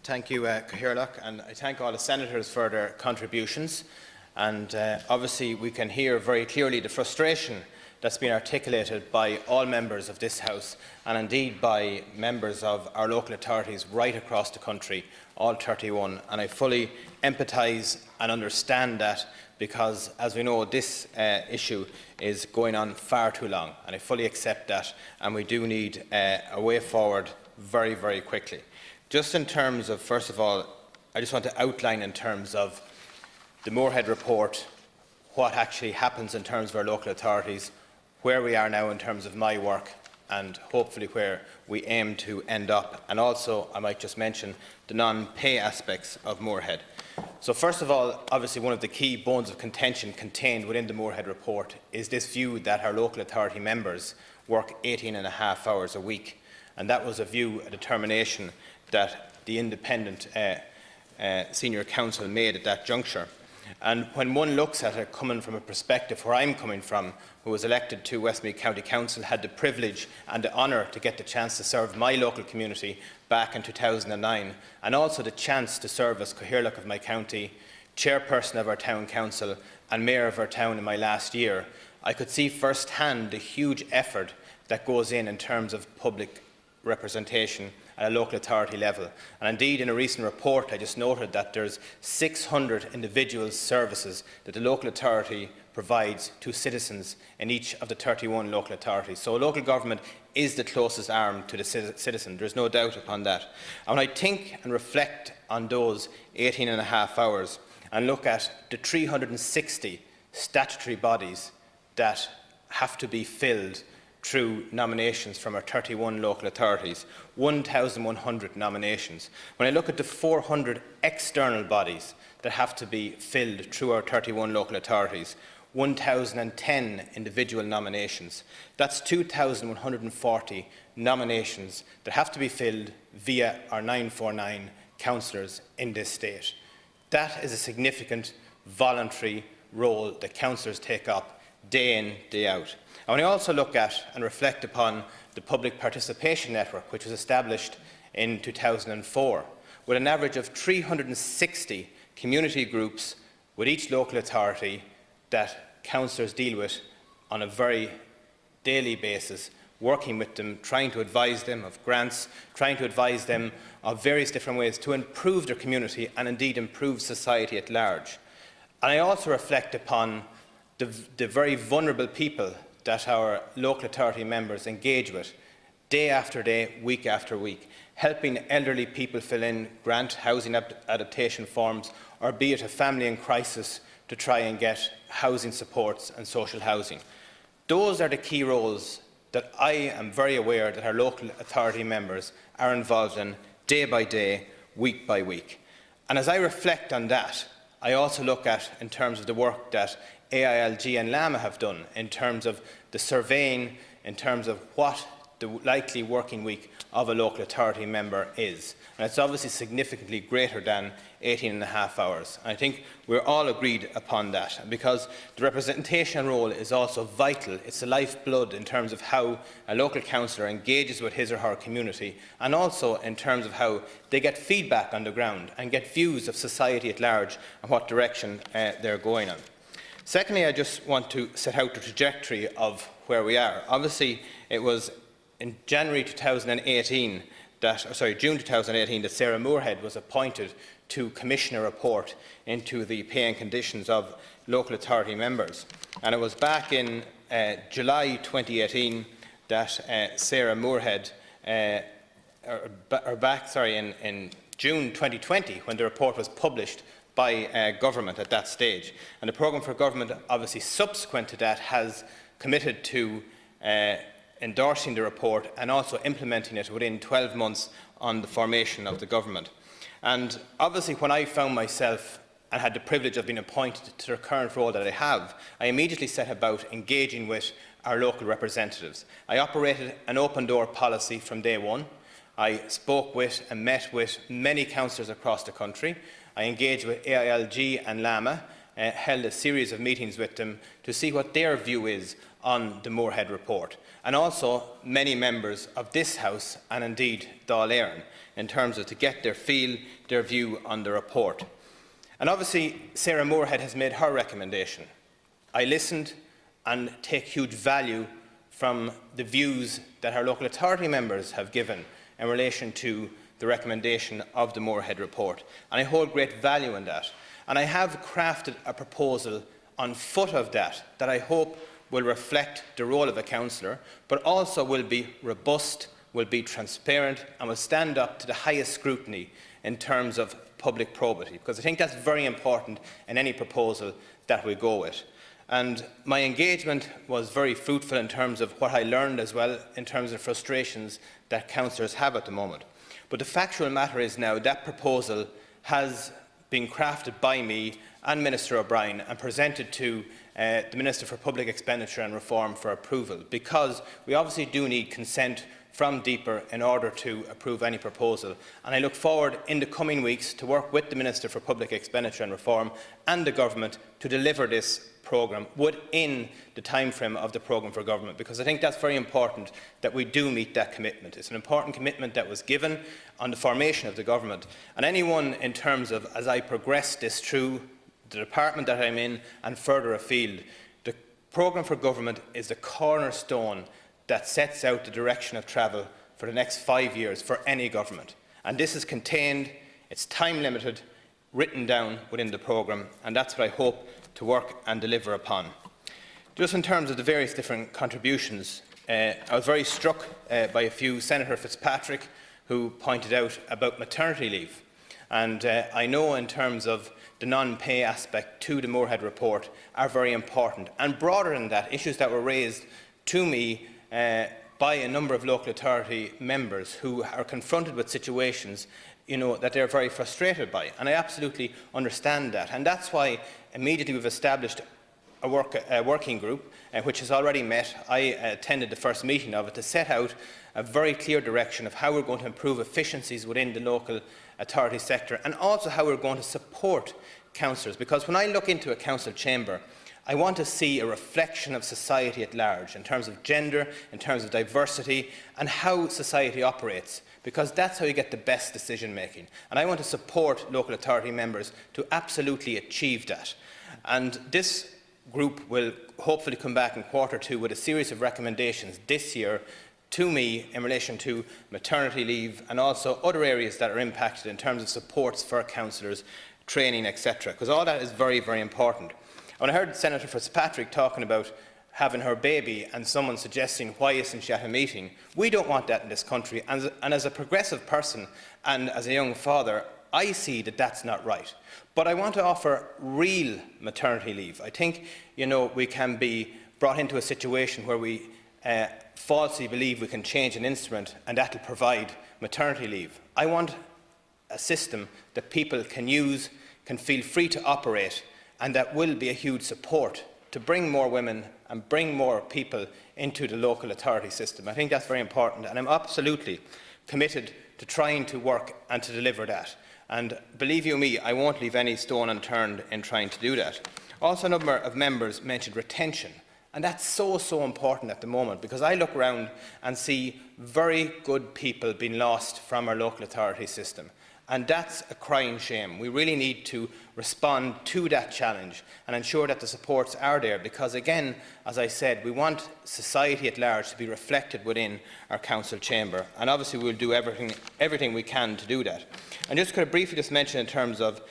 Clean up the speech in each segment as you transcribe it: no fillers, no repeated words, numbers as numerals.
Thank you, Cathaoirleach, and I thank all the senators for their contributions. And obviously we can hear very clearly the frustration that's been articulated by all members of this House and indeed by members of our local authorities right across the country, all 31. And I fully empathise and understand that, because, as we know, this issue is going on far too long, and I fully accept that, and we do need a way forward very, very quickly. Just in terms of, first of all, I just want to outline in terms of the Moorhead report what actually happens in terms of our local authorities, where we are now in terms of my work, and hopefully where we aim to end up. And also, I might just mention the non-pay aspects of Moorhead. So first of all, obviously one of the key bones of contention contained within the Moorhead report is this view that our local authority members work 18.5 hours a week. And that was a view, a determination that the independent senior council made at that juncture. And when one looks at it coming from a perspective where I'm coming from, who was elected to Westmeath County Council, had the privilege and the honour to get the chance to serve my local community back in 2009, and also the chance to serve as Cathaoirleach of my county, chairperson of our town council and mayor of our town in my last year, I could see first-hand the huge effort that goes in terms of public representation at a local authority level. And indeed, in a recent report, I just noted that there's 600 individual services that the local authority provides to citizens in each of the 31 local authorities. So local government is the closest arm to the citizen. There's no doubt upon that. And when I think and reflect on those 18.5 hours and look at the 360 statutory bodies that have to be filled through nominations from our 31 local authorities, 1,100 nominations. When I look at the 400 external bodies that have to be filled through our 31 local authorities, 1,010 individual nominations. That's 2,140 nominations that have to be filled via our 949 councillors in this state. That is a significant voluntary role that councillors take up day in, day out. And when I also look at and reflect upon the Public Participation Network, which was established in 2004, with an average of 360 community groups with each local authority that councillors deal with on a very daily basis, working with them, trying to advise them of grants, trying to advise them of various different ways to improve their community and indeed improve society at large. And I also reflect upon the very vulnerable people that our local authority members engage with day after day, week after week, helping elderly people fill in grant housing adaptation forms, or be it a family in crisis to try and get housing supports and social housing. Those are the key roles that I am very aware that our local authority members are involved in day by day, week by week. And as I reflect on that, I also look at, in terms of the work that AILG and LAMA have done, in terms of the surveying, in terms of what the likely working week of a local authority member is. And it's obviously significantly greater than 18.5 hours. And I think we're all agreed upon that, because the representation role is also vital. It's the lifeblood in terms of how a local councillor engages with his or her community, and also in terms of how they get feedback on the ground and get views of society at large and what direction they're going on. Secondly, I just want to set out the trajectory of where we are. Obviously, it was in June 2018 that Sarah Moorhead was appointed to commission a report into the pay and conditions of local authority members. And it was back in July 2018 that Sarah Moorhead, in June 2020, when the report was published by government at that stage. And the programme for government, obviously subsequent to that, has committed to endorsing the report and also implementing it within 12 months on the formation of the government. And obviously, when I found myself and had the privilege of being appointed to the current role that I have, I immediately set about engaging with our local representatives. I operated an open door policy from day one. I spoke with and met with many councillors across the country. I engaged with AILG and LAMA, held a series of meetings with them to see what their view is on the Moorhead report. and also many members of this House and indeed Dáil Éireann, in terms of to get their view on the report. And obviously Sarah Moorhead has made her recommendation. I listened and take huge value from the views that our local authority members have given in relation to the recommendation of the Moorhead report, and I hold great value in that. And I have crafted a proposal on foot of that I hope will reflect the role of a councillor, but also will be robust, will be transparent, and will stand up to the highest scrutiny in terms of public probity, because I think that's very important in any proposal that we go with. And my engagement was very fruitful in terms of what I learned, as well in terms of frustrations that councillors have at the moment. But the factual matter is now that proposal has been crafted by me and Minister O'Brien and presented to the Minister for Public Expenditure and Reform for approval, because we obviously do need consent from DEPR in order to approve any proposal. And I look forward in the coming weeks to work with the Minister for Public Expenditure and Reform and the Government to deliver this programme within the timeframe of the programme for government, because I think that's very important that we do meet that commitment. It's an important commitment that was given on the formation of the government. And anyone, in terms of, as I progress this through the department that I'm in and further afield, the programme for government is the cornerstone that sets out the direction of travel for the next 5 years for any government. And this is contained, it's time limited, written down within the programme, and that's what I hope to work and deliver upon. Just in terms of the various different contributions, I was very struck by a few. Senator Fitzpatrick, who pointed out about maternity leave. And I know in terms of the non-pay aspect to the Moorhead report are very important. And broader than that, issues that were raised to me by a number of local authority members who are confronted with situations that they're very frustrated by. And I absolutely understand that. And that's why immediately we've established a working group which has already met. I attended the first meeting of it to set out a very clear direction of how we're going to improve efficiencies within the local authority sector, and also how we're going to support councillors. Because when I look into a council chamber, I want to see a reflection of society at large in terms of gender, in terms of diversity, and how society operates, because that's how you get the best decision making. And I want to support local authority members to absolutely achieve that. And this group will hopefully come back in Q2 with a series of recommendations this year to me in relation to maternity leave and also other areas that are impacted in terms of supports for councillors, training, etc. Because all that is very, very important. When I heard Senator Fitzpatrick talking about having her baby and someone suggesting why isn't she at a meeting, we don't want that in this country. And as a progressive person and as a young father, I see that that's not right. But I want to offer real maternity leave. I think we can be brought into a situation where we falsely believe we can change an instrument and that will provide maternity leave. I want a system that people can use, can feel free to operate, and that will be a huge support to bring more women and bring more people into the local authority system. I think that's very important, and I'm absolutely committed to trying to work and to deliver that. And believe you me, I won't leave any stone unturned in trying to do that. Also, a number of members mentioned retention. And that's so important at the moment, because I look around and see very good people being lost from our local authority system. And that's a crying shame. We really need to respond to that challenge and ensure that the supports are there, because again, as I said, we want society at large to be reflected within our council chamber, and obviously we'll do everything we can to do that. And just could I briefly just mention in terms of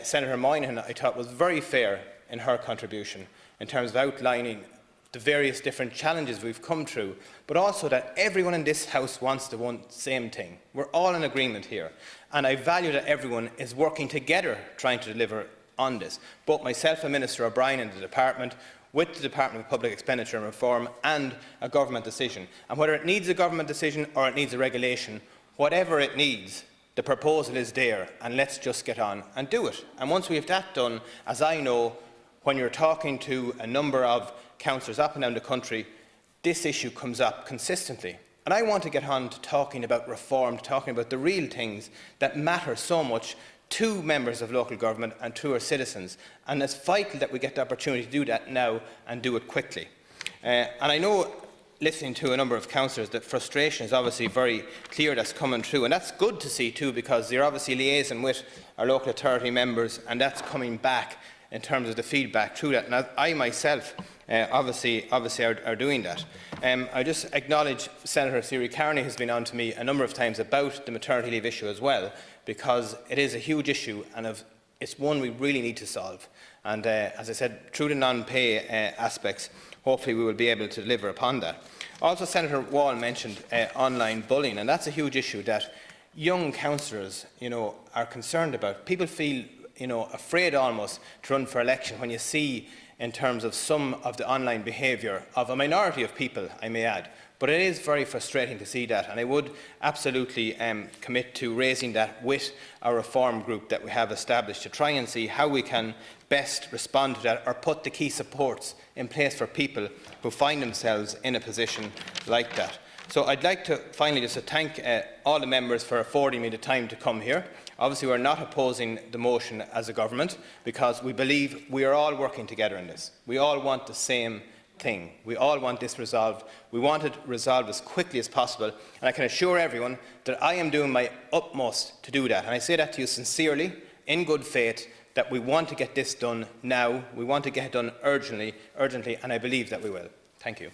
Senator Moynihan, I thought was very fair in her contribution in terms of outlining the various different challenges we've come through, but also that everyone in this House wants the same thing. We're all in agreement here, and I value that everyone is working together trying to deliver on this. Both myself and Minister O'Brien in the department, with the Department of Public Expenditure and Reform, and a government decision. And whether it needs a government decision or it needs a regulation, whatever it needs, the proposal is there, and let's just get on and do it. And once we have that done, as I know, when you're talking to a number of councillors up and down the country, this issue comes up consistently. And I want to get on to talking about reform, talking about the real things that matter so much to members of local government and to our citizens. And it's vital that we get the opportunity to do that now and do it quickly. And I know listening to a number of councillors, the frustration is obviously very clear that's coming through, and that's good to see too, because they're obviously liaising with our local authority members, and that's coming back in terms of the feedback through that. And I myself obviously are doing that. I just acknowledge Senator Siri Carney has been on to me a number of times about the maternity leave issue as well, because it is a huge issue and it's one we really need to solve. And as I said, through the non-pay aspects, hopefully we will be able to deliver upon that. Also, Senator Wall mentioned online bullying, and that's a huge issue that young councillors, are concerned about. People feel, afraid almost to run for election when you see, in terms of some of the online behaviour of a minority of people, I may add. But it is very frustrating to see that, and I would absolutely commit to raising that with our reform group that we have established to try and see how we can best respond to that, or put the key supports in place for people who find themselves in a position like that. So I'd like to finally just thank all the members for affording me the time to come here. Obviously, we're not opposing the motion as a government, because we believe we are all working together in this. We all want the same thing. We all want this resolved. We want it resolved as quickly as possible, and I can assure everyone that I am doing my utmost to do that. And I say that to you sincerely, in good faith, that we want to get this done now. We want to get it done urgently, and I believe that we will. Thank you.